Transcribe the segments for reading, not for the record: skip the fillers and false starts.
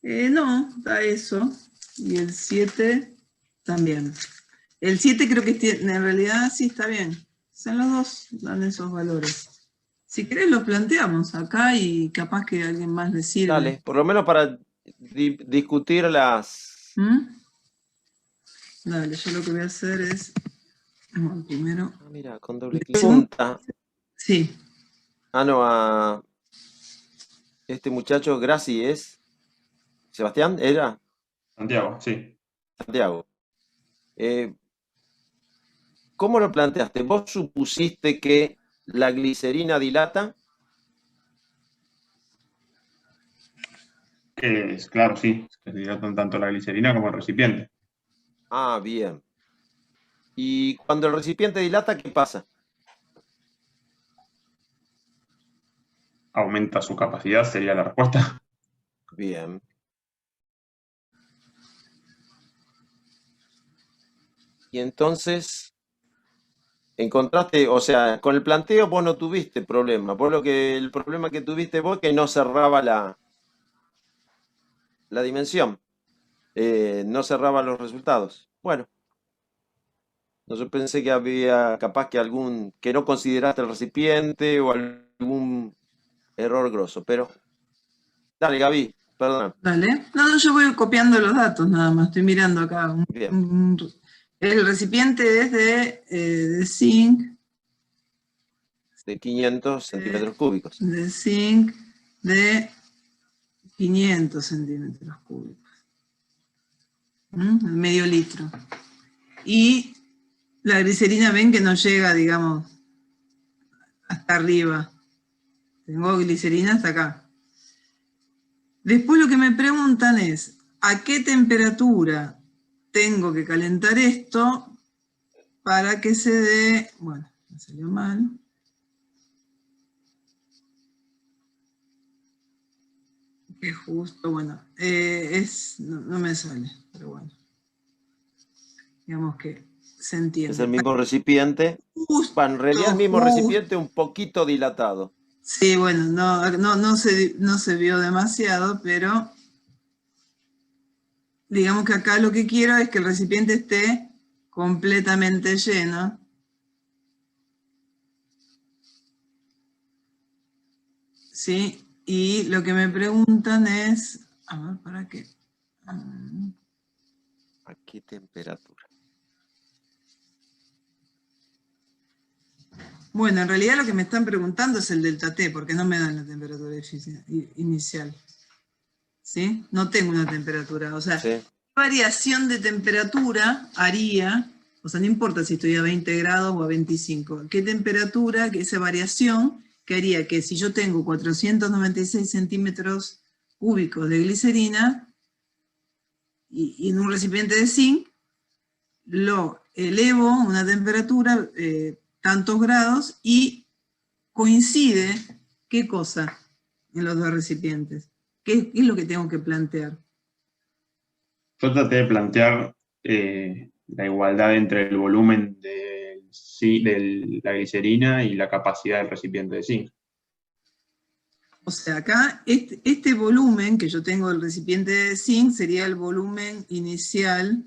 No, da eso. Y el 7 también. El 7 creo que en realidad sí está bien. Son los dos, dan esos valores. Si querés lo planteamos acá y capaz que a alguien más le sirve. Dale, por lo menos para discutir las... ¿Mm? Dale, yo lo que voy a hacer es, bueno, primero, Ah, mira, con doble clic. Pregunta. sí, Ah, no, a este muchacho, Graci, ¿es Sebastián? ¿Era? Santiago, sí. Santiago. Eh, ¿Cómo lo planteaste? ¿Vos supusiste que la glicerina dilata? Claro, sí, que se dilatan tanto la glicerina como el recipiente. Ah, bien. Y cuando el recipiente dilata, ¿qué pasa? Aumenta su capacidad, sería la respuesta. Bien. Y entonces encontraste, o sea, con el planteo vos no tuviste problema. El problema que tuviste vos es que no cerraba la dimensión, no cerraba los resultados. Bueno, no, yo pensé que había capaz que no consideraste el recipiente o algún error grosso, pero dale, Gaby, perdona. dale. No, no, yo voy copiando los datos nada más, estoy mirando acá. Bien, El recipiente es de zinc, de 500 centímetros cúbicos. de zinc de 500 centímetros cúbicos. Medio litro. Y la glicerina ven que no llega, digamos, hasta arriba. Tengo glicerina hasta acá. Después lo que me preguntan es, ¿a qué temperatura tengo que calentar esto para que se dé... Bueno, me salió mal. Que justo, bueno, no me sale, pero bueno. Digamos que se Es entiende. el mismo recipiente. Bueno, en realidad el mismo Justo. recipiente un poquito dilatado. Sí, bueno, no se vio demasiado, pero digamos que acá lo que quiero es que el recipiente esté completamente lleno. ¿Sí? Y lo que me preguntan es, a ver, ¿para qué? ¿A qué temperatura? Bueno, en realidad lo que me están preguntando es el delta T, porque no me dan la temperatura inicial. ¿Sí? No tengo una temperatura. O sea, Sí. ¿qué variación de temperatura haría? O sea, no importa si estoy a 20 grados o a 25. ¿Qué temperatura, esa variación, que haría que si yo tengo 496 centímetros cúbicos de glicerina y en un recipiente de zinc, lo elevo a una temperatura tantos grados y coincide, ¿qué cosa? En los dos recipientes. ¿Qué es lo que tengo que plantear? Yo traté de plantear la igualdad entre el volumen de la glicerina y la capacidad del recipiente de zinc. O sea, acá este volumen que yo tengo del recipiente de zinc sería el volumen inicial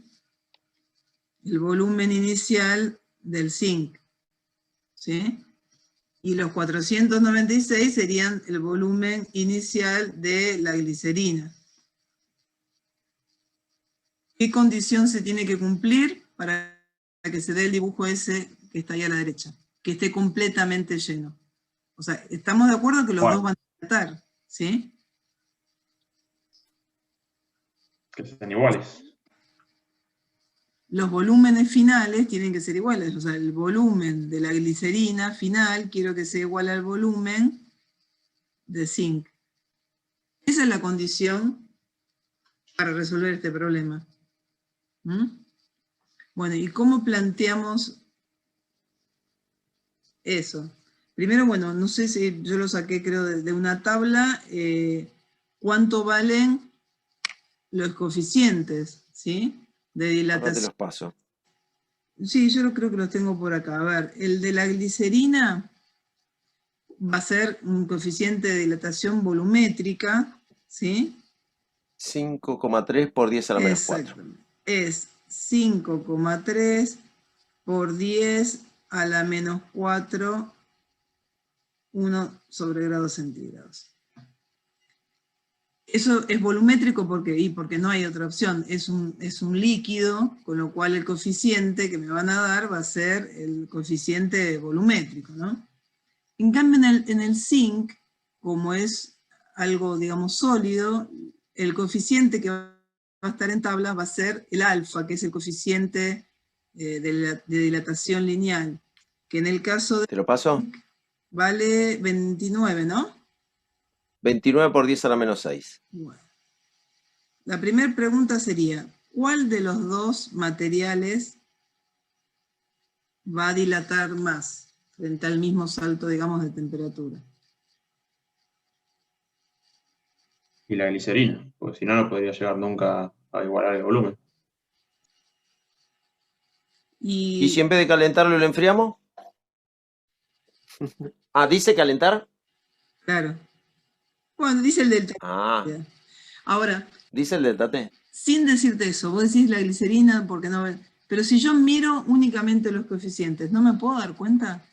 del zinc, ¿sí? Y los 496 serían el volumen inicial de la glicerina. ¿Qué condición se tiene que cumplir para que se dé el dibujo ese que está ahí a la derecha? Que esté completamente lleno. O sea, estamos de acuerdo que los dos van a estar, ¿sí? Que sean iguales. Los volúmenes finales tienen que ser iguales. O sea, el volumen de la glicerina final quiero que sea igual al volumen de zinc. Esa es la condición para resolver este problema. Bueno, ¿y cómo planteamos eso? Primero, bueno, no sé si yo lo saqué, creo, de una tabla, cuánto valen los coeficientes, ¿sí? De Ahora te dilatación. los paso. Sí, yo creo que los tengo por acá. A ver, el de la glicerina va a ser un coeficiente de dilatación volumétrica, ¿sí? 5,3 por 10 a la menos 4. Exactamente. Es 5,3 por 10 a la menos 4, 1 sobre grados centígrados. Eso es volumétrico porque no hay otra opción. Es un líquido, con lo cual el coeficiente que me van a dar va a ser el coeficiente volumétrico, ¿no? En cambio, en el zinc, como es algo, digamos, sólido, el coeficiente que va a estar en tabla va a ser el alfa, que es el coeficiente de dilatación lineal, que en el caso de ¿Te lo paso? vale 29, ¿no? 29 por 10 a la menos 6. Bueno. La primera pregunta sería, ¿cuál de los dos materiales va a dilatar más frente al mismo salto, digamos, de temperatura? Y la glicerina, porque si no, no podría llegar nunca a igualar el volumen. ¿Y si en vez de calentarlo lo enfriamos? Ah, ¿dice calentar? Claro. Bueno, dice el delta. Ah, Ahora, dice el delta T. sin decirte eso, vos decís la glicerina porque no... Pero si yo miro únicamente los coeficientes, ¿no me puedo dar cuenta?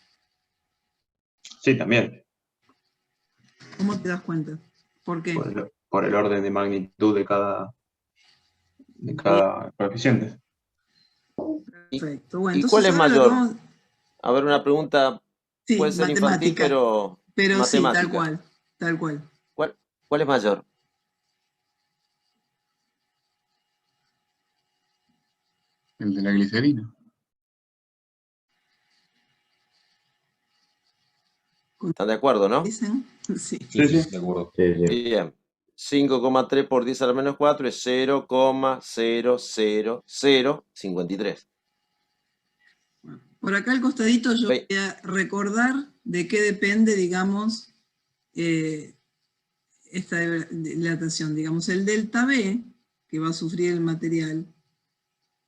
Sí, también, ¿Cómo te das cuenta? ¿Por qué? por el orden de magnitud de cada coeficiente. Perfecto. Bueno, ¿Y cuál entonces es ahora lo que mayor? vamos... A ver, una pregunta, Sí, puede ser infantil, matemática. pero Pero sí, tal matemática. cual, tal cual. ¿Cuál es mayor? El de la glicerina. ¿Están de acuerdo, no? ¿Dicen? Sí. Sí, sí. De acuerdo. Bien. 5,3 por 10 a la menos 4 es 0,00053. Por acá al costadito yo Ve- voy a recordar de qué depende, digamos, esta dilatación. Digamos, el delta B, que va a sufrir el material,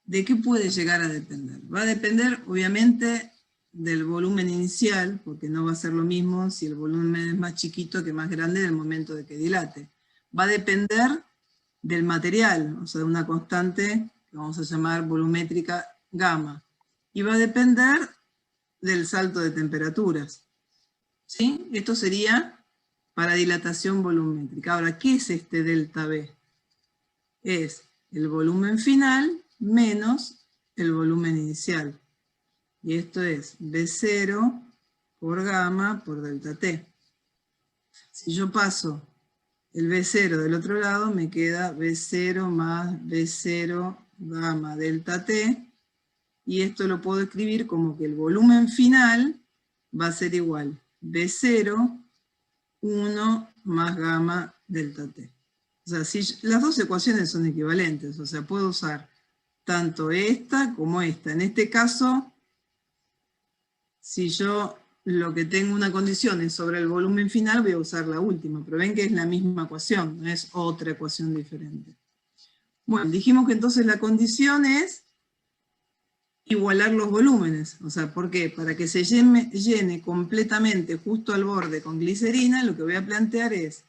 ¿de qué puede llegar a depender? Va a depender, obviamente, del volumen inicial, porque no va a ser lo mismo si el volumen es más chiquito que más grande en el momento de que dilate. Va a depender del material, o sea, de una constante que vamos a llamar volumétrica gamma. Y va a depender del salto de temperaturas. ¿Sí? Esto sería para dilatación volumétrica. Ahora, ¿qué es este delta B? Es el volumen final menos el volumen inicial. Y esto es B0 por gamma por delta T. Si yo paso el B0 del otro lado, me queda B0 más B0 gamma delta T. Y esto lo puedo escribir como que el volumen final va a ser igual B0, 1 más gamma delta T. O sea, si las dos ecuaciones son equivalentes, o sea, puedo usar tanto esta como esta. En este caso, si yo lo que tengo una condición es sobre el volumen final, voy a usar la última, pero ven que es la misma ecuación, no es otra ecuación diferente. Bueno, dijimos que entonces la condición es igualar los volúmenes. O sea, ¿por qué? Para que se llene completamente justo al borde con glicerina, lo que voy a plantear es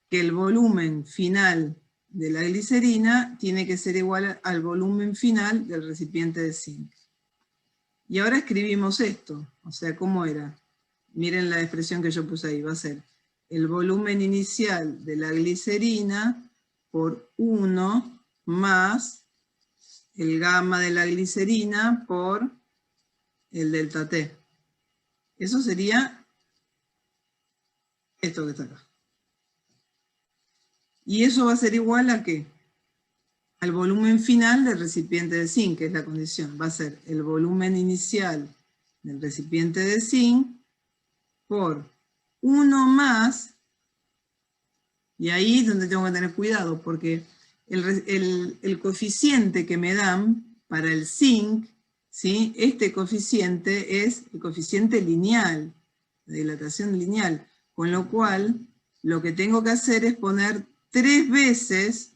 que el volumen final de la glicerina tiene que ser igual al volumen final del recipiente de zinc. Y ahora escribimos esto, o sea, ¿cómo era? Miren la expresión que yo puse ahí, va a ser el volumen inicial de la glicerina por 1 más el gamma de la glicerina por el delta T. Eso sería esto que está acá. Y eso va a ser igual a ¿qué? Al volumen final del recipiente de zinc, que es la condición. Va a ser el volumen inicial del recipiente de zinc por 1 más, y ahí es donde tengo que tener cuidado, porque el coeficiente que me dan para el zinc, ¿sí? Este coeficiente es el coeficiente lineal, de dilatación lineal, con lo cual lo que tengo que hacer es poner 3 veces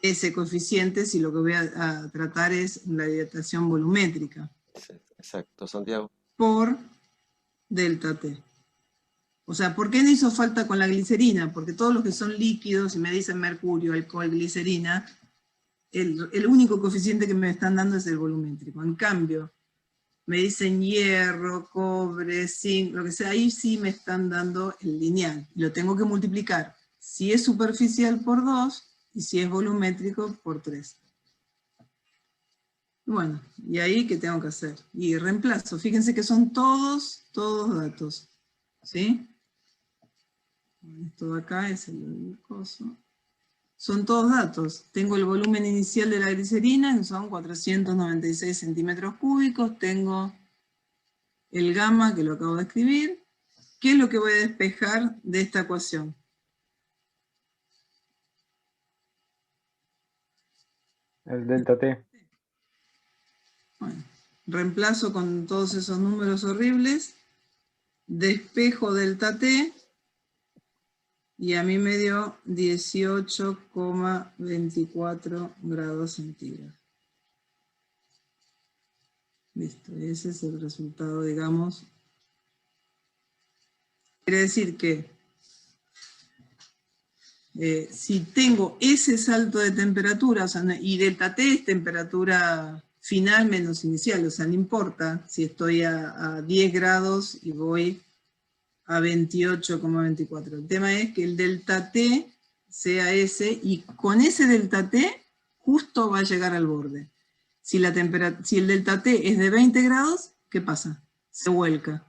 ese coeficiente si lo que voy a tratar es la dilatación volumétrica Exacto, Santiago. por delta T. O sea, ¿por qué no hizo falta con la glicerina? Porque todos los que son líquidos, y me dicen mercurio, alcohol, glicerina, el único coeficiente que me están dando es el volumétrico. En cambio, me dicen hierro, cobre, zinc, lo que sea, ahí sí me están dando el lineal. Lo tengo que multiplicar. Si es superficial por 2, y si es volumétrico por 3. Bueno, y ahí, ¿qué tengo que hacer? Y reemplazo. Fíjense que son todos datos. ¿Sí? Esto de acá es el coso. Son todos datos. Tengo el volumen inicial de la glicerina, que son 496 centímetros cúbicos. Tengo el gamma, que lo acabo de escribir. ¿Qué es lo que voy a despejar de esta ecuación? El delta T. Bueno, reemplazo con todos esos números horribles. Despejo delta T. Y a mí me dio 18,24 grados centígrados. Listo, ese es el resultado, digamos. Quiere decir que si tengo ese salto de temperatura, o sea, y delta T es temperatura final menos inicial, o sea, no importa si estoy a 10 grados y voy a 28,24. El tema es que el delta T sea ese, y con ese delta T justo va a llegar al borde. Si el delta T es de 20 grados, ¿qué pasa? Se vuelca.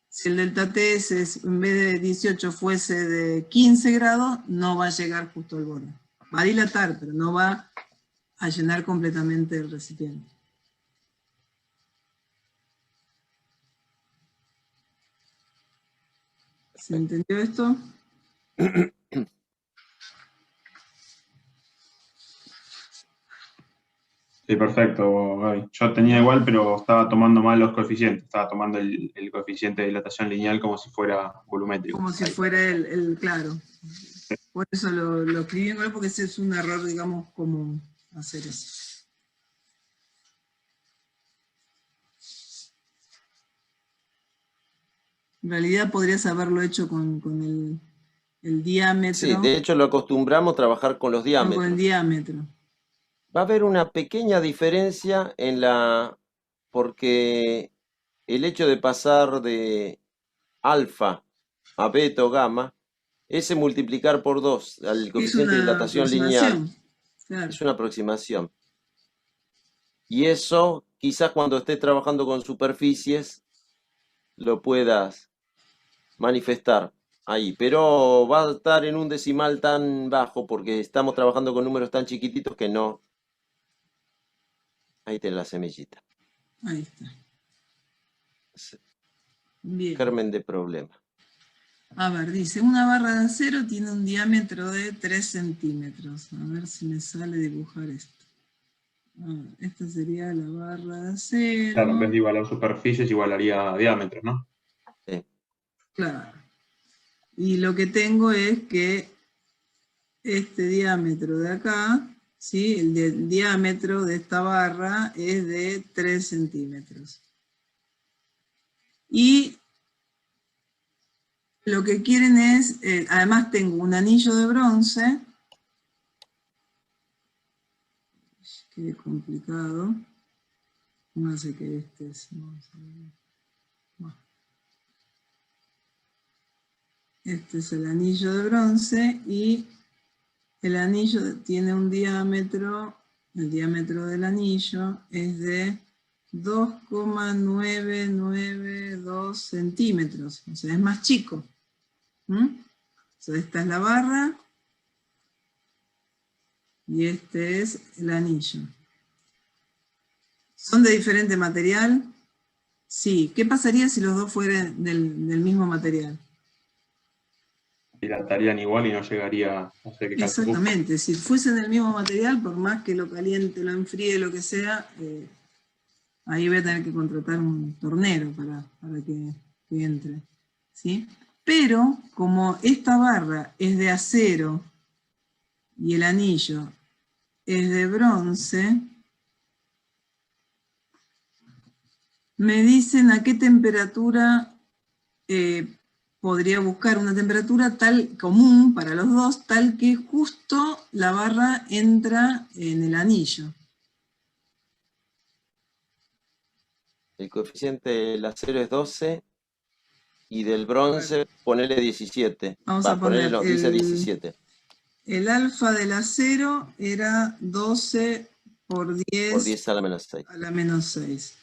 Si el delta T en vez de 18 fuese de 15 grados, no va a llegar justo al borde. Va a dilatar, pero no va a llenar completamente el recipiente. ¿Se entendió esto? Sí, perfecto, Gaby. Yo tenía igual, pero estaba tomando mal los coeficientes. Estaba tomando el coeficiente de dilatación lineal como si fuera volumétrico. Como si fuera claro. Por eso lo escribí en claro, porque ese es un error, digamos, común hacer eso. En realidad podrías haberlo hecho con el diámetro. Sí, de hecho lo acostumbramos a trabajar con los No, con el diámetros. diámetro. Va a haber una pequeña diferencia porque el hecho de pasar de alfa a beta o gamma, ese multiplicar por 2 al Es coeficiente de una dilatación lineal, aproximación. Claro. es una aproximación. Y eso, quizás cuando estés trabajando con superficies, lo puedas manifestar ahí. Pero va a estar en un decimal tan bajo porque estamos trabajando con números tan chiquititos que no. Ahí tenés la semillita. Ahí está. Bien. Germen de problema. A ver, dice, una barra de acero tiene un diámetro de 3 centímetros. A ver si me sale dibujar esto. Esta sería la barra de acero. Claro, en vez de igualar superficies, igualaría diámetros, ¿no? Sí. Claro. Y lo que tengo es que este diámetro de acá, ¿sí? El diámetro de esta barra es de 3 centímetros. Y lo que quieren es, además tengo un anillo de bronce. Qué complicado. No sé qué este es. Vamos a ver. Bueno. Este es el anillo de bronce y el anillo tiene un diámetro, el diámetro del anillo es de 2,992 centímetros, o sea, es más chico. O sea, esta es la barra y este es el anillo. ¿Son de diferente material? Sí. ¿Qué pasaría si los dos fueran del mismo material? Dilatarían igual y no llegaría a hacer que casi. Exactamente, si fuesen del mismo material, por más que lo caliente, lo enfríe, lo que sea, ahí voy a tener que contratar un tornero para que entre. ¿Sí? Pero, como esta barra es de acero y el anillo es de bronce, me dicen a qué temperatura podría buscar una temperatura tal común para los dos, tal que justo la barra entra en el anillo. El coeficiente del acero es 12 y del bronce ponele 17. Vamos Va, a poner ponele, no, dice 17. El alfa del acero era 12 por 10, Por 10 a la menos 6. a la menos 6.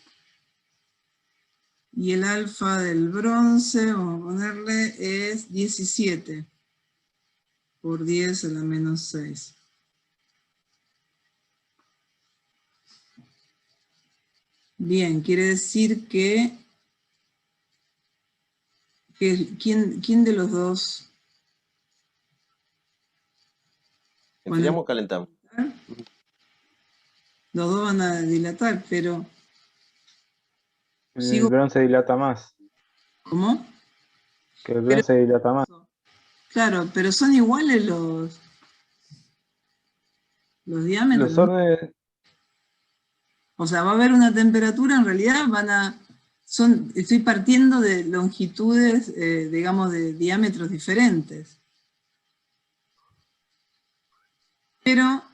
Y el alfa del bronce, vamos a ponerle, es 17 por 10 a la menos 6. Bien, quiere decir que ¿quién de los dos? Enfriamos o calentamos. Los dos van a dilatar, pero... El bronce dilata más. ¿Cómo? Que el bronce dilata más. Claro, pero son iguales los diámetros. Los órdenes... O sea, va a haber una temperatura, en realidad estoy partiendo de longitudes, digamos, de diámetros diferentes. Pero,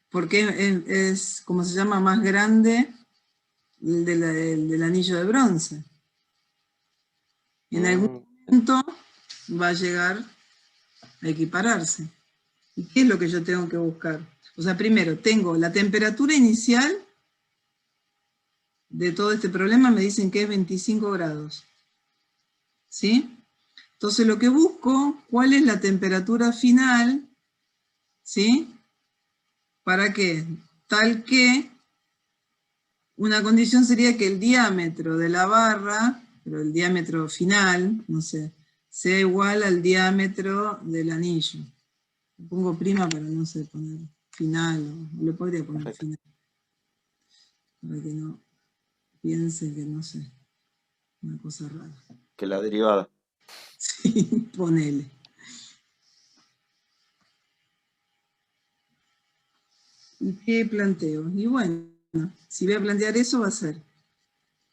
porque es como se llama, más grande el del anillo de bronce. En algún momento va a llegar a equipararse. ¿Y qué es lo que yo tengo que buscar? O sea, primero tengo la temperatura inicial de todo este problema, me dicen que es 25 grados. ¿Sí? Entonces lo que busco, ¿cuál es la temperatura final? ¿Sí? ¿Para qué? Tal que una condición sería que el diámetro de la barra, pero el diámetro final, no sé, sea igual al diámetro del anillo. Le pongo prima para no sé, poner final, o le podría poner Perfecto. final. Para que no piense que, no sé, una cosa rara. Que la derivada. Sí, ponele. ¿Y qué planteo? Y bueno, si voy a plantear eso va a ser,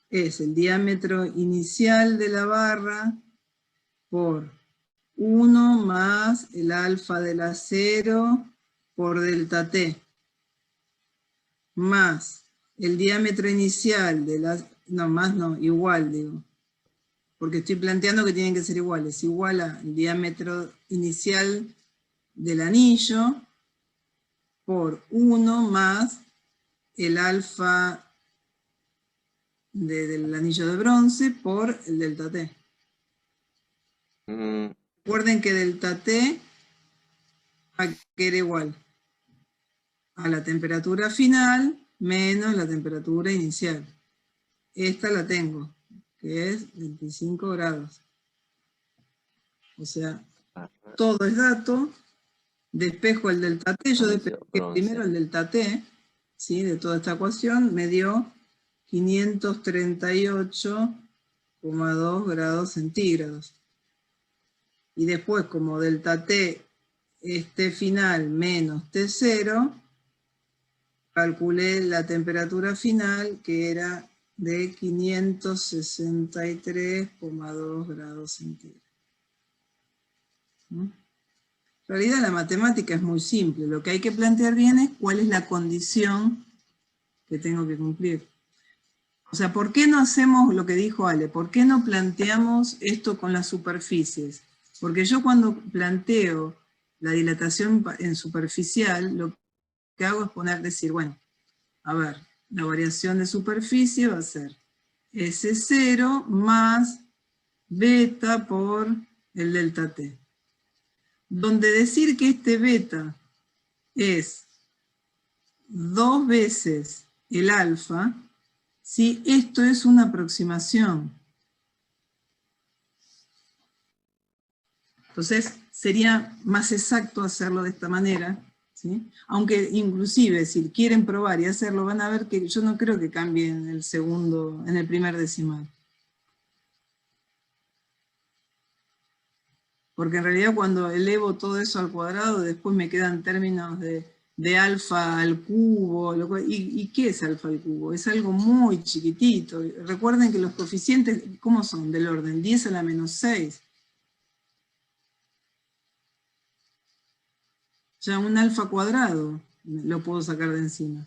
es el diámetro inicial de la barra por 1 más el alfa del acero por delta T, más el diámetro inicial de la... No, más no, igual digo. Porque estoy planteando que tienen que ser iguales. Igual al diámetro inicial del anillo por 1 más el alfa del anillo de bronce por el delta T. Recuerden que delta T va a quedar igual a la temperatura final menos la temperatura inicial. Esta la tengo, que es 25 grados. O sea, todo es dato, despejo el delta T, yo despejé primero el delta T, ¿sí? De toda esta ecuación, me dio 538,2 grados centígrados. Y después, como delta T es T final menos T0, calculé la temperatura final, que era de 563,2 grados centígrados. ¿Mm? En realidad la matemática es muy simple, lo que hay que plantear bien es cuál es la condición que tengo que cumplir. O sea, ¿por qué no hacemos lo que dijo Ale? ¿Por qué no planteamos esto con las superficies? Porque yo cuando planteo la dilatación en superficial, lo que hago es decir, bueno, a ver, la variación de superficie va a ser S0 más beta por el delta T. Donde decir que este beta es 2 veces el alfa, ¿sí? Esto es una aproximación. Entonces sería más exacto hacerlo de esta manera, ¿sí? Aunque inclusive si quieren probar y hacerlo van a ver que yo no creo que cambie en el primer decimal. Porque en realidad cuando elevo todo eso al cuadrado, después me quedan términos de alfa al cubo. ¿Y qué es alfa al cubo? Es algo muy chiquitito. Recuerden que los coeficientes, ¿cómo son? Del orden 10 a la menos 6. Ya un alfa cuadrado lo puedo sacar de encima.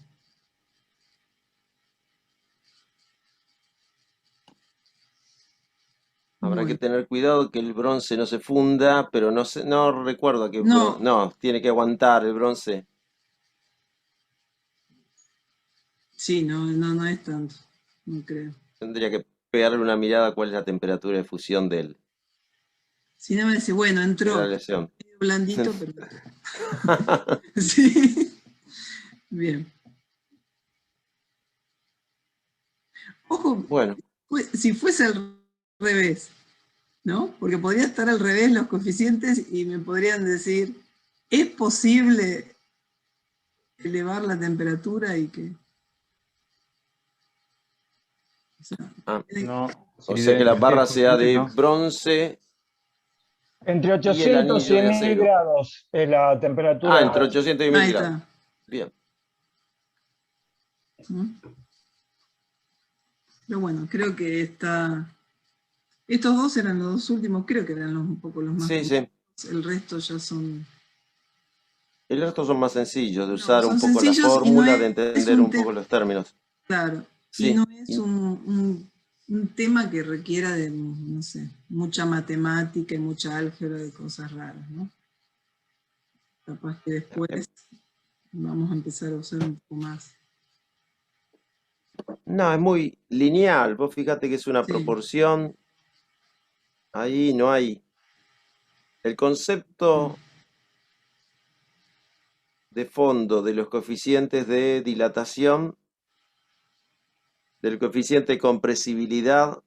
Habrá que Bueno, tener cuidado que el bronce no se funda, pero no sé, no recuerdo a qué no, no, tiene que aguantar el bronce. sí, no es tanto, no creo. Tendría que pegarle una mirada a cuál es la temperatura de fusión Si no me dice, bueno, de la entró aleación. medio blandito, pero sí, bien. Ojo, Bueno, si fuese al revés, ¿no? Porque podría estar al revés los coeficientes y me podrían decir, ¿es posible elevar la temperatura y que... O sea, ah, No, o sea que la si barra es sea posible, de no. bronce Entre y el 800 anillo y de 1000 acero. grados es la Ah, temperatura. entre 800 y 1000 ahí grados. está. Bien. ¿No? Pero bueno, creo que está... Estos dos eran los dos últimos, creo que eran un poco los más Sí, sí. complicados. El resto ya son... El resto son más sencillos, de No, usar un son poco la sencillos y no fórmula, de es entender un un tema, poco los términos. claro, y Sí. no es un tema que requiera de, no sé, mucha matemática y mucha álgebra de cosas raras, ¿no? Capaz que después vamos a empezar a usar un poco más. No, es muy lineal. Vos fíjate que es una Sí, proporción. Ahí no hay. El concepto de fondo de los coeficientes de dilatación, del coeficiente de compresibilidad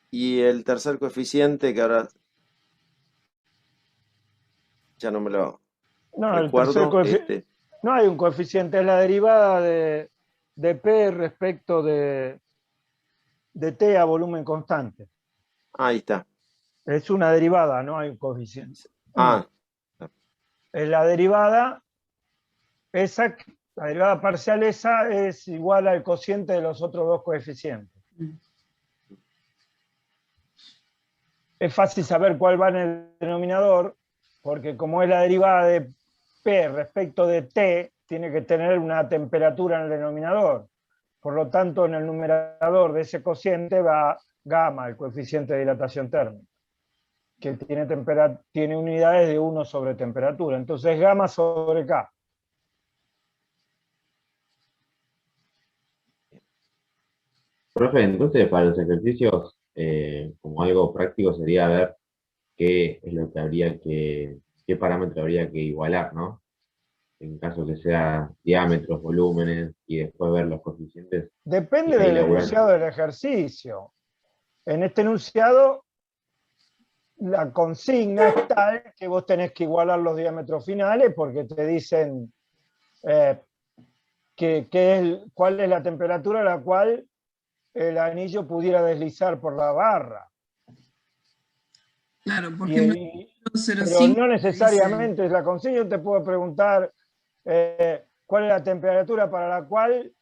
y el tercer coeficiente que ahora ya no me lo No, el tercer recuerdo. coeficiente. No hay un coeficiente, es la derivada de P respecto de T a volumen constante. Ahí está. Es una derivada, no hay un coeficiente. Ah, Es la derivada, esa, la derivada parcial esa es igual al cociente de los otros dos coeficientes. Es fácil saber cuál va en el denominador, porque como es la derivada de P respecto de T, tiene que tener una temperatura en el denominador. Por lo tanto, en el numerador de ese cociente va gamma, el coeficiente de dilatación térmica, que tiene unidades de 1 sobre temperatura. Entonces, gamma sobre K. Profe, entonces para los ejercicios, como algo práctico sería ver qué es lo que qué parámetro habría que igualar, ¿no? En caso que sea diámetros, volúmenes, y después ver los coeficientes Depende y ahí del laburar. enunciado del ejercicio. En este enunciado, la consigna es tal que vos tenés que igualar los diámetros finales porque te dicen cuál es la temperatura a la cual el anillo pudiera deslizar por la barra. claro, porque en Pero 0,5 no dice, necesariamente es la consigna. Yo te puedo preguntar cuál es la temperatura para la cual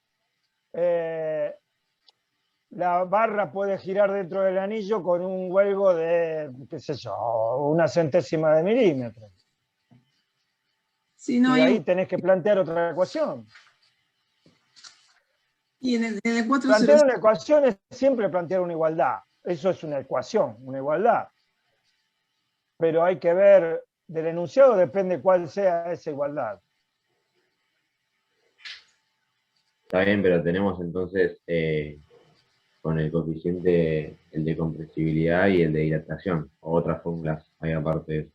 la barra puede girar dentro del anillo con un huelgo de, qué sé yo, 1/100 de milímetro. sí, no Y hay ahí tenés que plantear otra ecuación. y en el Plantear 405, una ecuación es siempre plantear una igualdad. Eso es una ecuación, una igualdad. Pero hay que ver, del enunciado depende cuál sea esa igualdad. Está bien, pero tenemos entonces con el coeficiente, el de compresibilidad y el de dilatación, o otras fórmulas hay aparte de eso.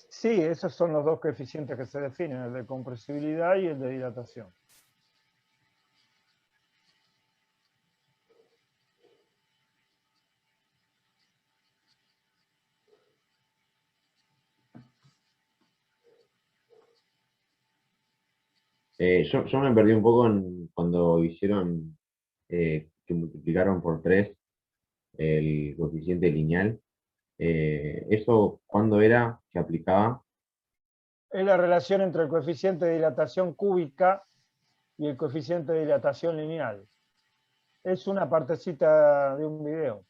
Sí, esos son los dos coeficientes que se definen, el de compresibilidad y el de dilatación. Yo me perdí un poco cuando hicieron que multiplicaron por 3 el coeficiente lineal. ¿Eso cuándo era que aplicaba? Es la relación entre el coeficiente de dilatación cúbica y el coeficiente de dilatación lineal. Es una partecita de un video.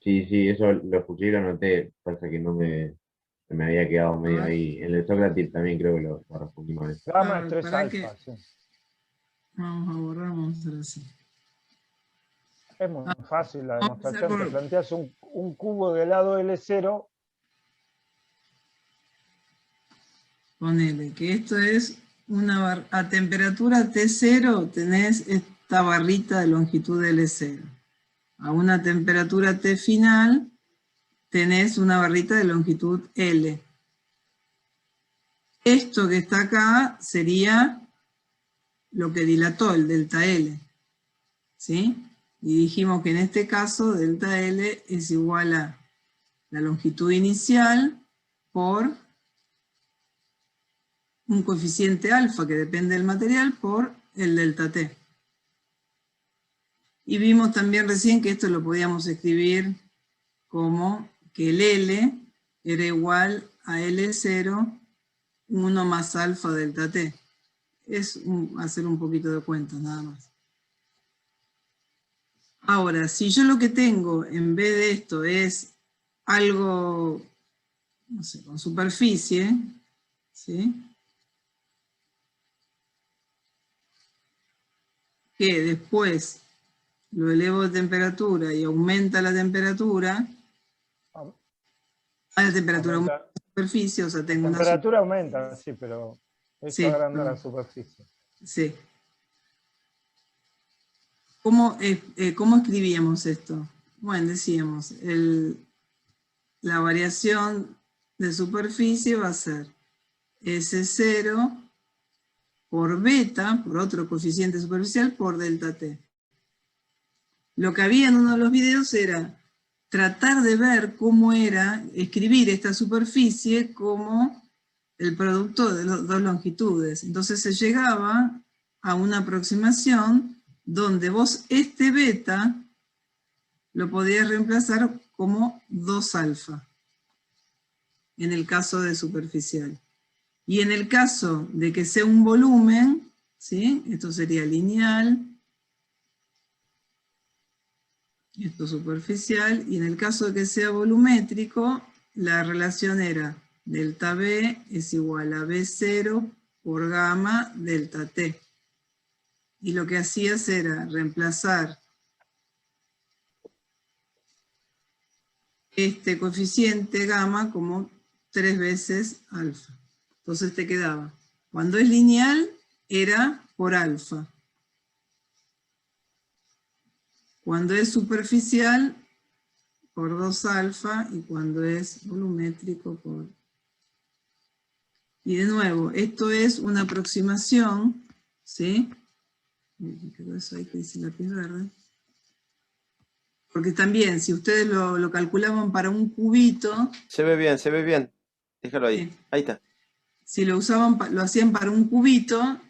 Sí, eso lo escuché y lo anoté, pasa que se me había quedado medio ahí. En el Sócrates también creo que lo respondí mal. Gamma es 3 ¿Para qué? alfa, sí. Vamos a borrar, vamos a hacer así. Es muy fácil la vamos a demostración. hacer Te por- planteas un cubo de lado L0. Ponele que esto es a temperatura T0 tenés esta barrita de longitud L0. A una temperatura T final tenés una barrita de longitud L. Esto que está acá sería lo que dilató, el delta L. ¿Sí? Y dijimos que en este caso delta L es igual a la longitud inicial por un coeficiente alfa que depende del material por el delta T. Y vimos también recién que esto lo podíamos escribir como que el L era igual a L0, 1 más alfa delta T. Es hacer un poquito de cuentas nada más. Ahora, si yo lo que tengo en vez de esto es algo, no sé, con superficie, ¿sí? Que después lo elevo de temperatura y aumenta la temperatura, la temperatura aumenta la superficie, o sea, La tengo una temperatura aumenta, sí, pero eso Sí, agranda la perdón. superficie. Sí. ¿Cómo escribíamos esto? Bueno, decíamos, la variación de superficie va a ser S0 por beta, por otro coeficiente superficial, por delta T. Lo que había en uno de los videos era tratar de ver cómo era escribir esta superficie como el producto de las dos longitudes. Entonces se llegaba a una aproximación donde vos este beta lo podías reemplazar como 2 alfa, en el caso de superficial. Y en el caso de que sea un volumen, ¿sí? Esto sería lineal, esto superficial, y en el caso de que sea volumétrico, la relación era delta B es igual a B0 por gamma delta T. Y lo que hacías era reemplazar este coeficiente gamma como 3 veces alfa. Entonces te quedaba, cuando es lineal, era por alfa. Cuando es superficial, por 2 alfa, y cuando es volumétrico, por... Y de nuevo, esto es una aproximación, ¿sí? Me quedó eso ahí que dice lápiz verde. Porque también, si ustedes lo calculaban para un cubito... Se ve bien. Déjalo ahí. Sí. Ahí está. Si lo usaban, lo hacían para un cubito,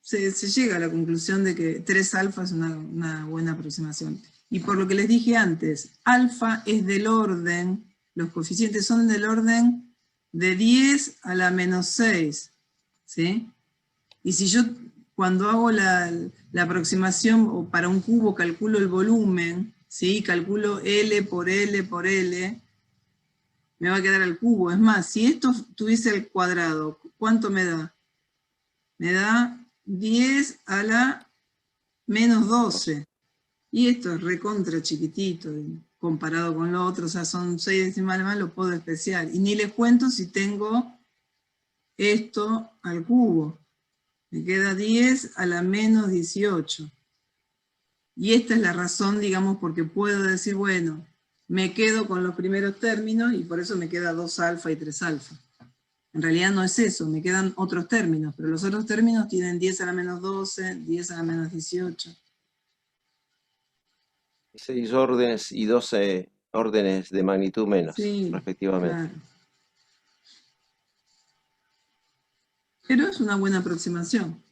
se llega a la conclusión de que 3 alfa es una buena aproximación. Y por lo que les dije antes, alfa es del orden, los coeficientes son del orden de 10 a la menos 6, ¿sí? Y si yo cuando hago la aproximación o para un cubo calculo el volumen, ¿sí? Calculo L por L por L, me va a quedar al cubo. Es más, si esto tuviese al cuadrado, ¿cuánto me da? Me da 10 a la menos 12. Y esto es recontra chiquitito comparado con lo otro, o sea, son 6 decimales más, lo puedo especial. Y ni les cuento si tengo esto al cubo. Me queda 10 a la menos 18. Y esta es la razón, digamos, porque puedo decir, bueno, me quedo con los primeros términos y por eso me queda 2 alfa y 3 alfa. En realidad no es eso, me quedan otros términos, pero los otros términos tienen 10 a la menos 12, 10 a la menos 18. 6 órdenes y 12 órdenes de magnitud menos, Sí, respectivamente. claro. Pero es una buena aproximación.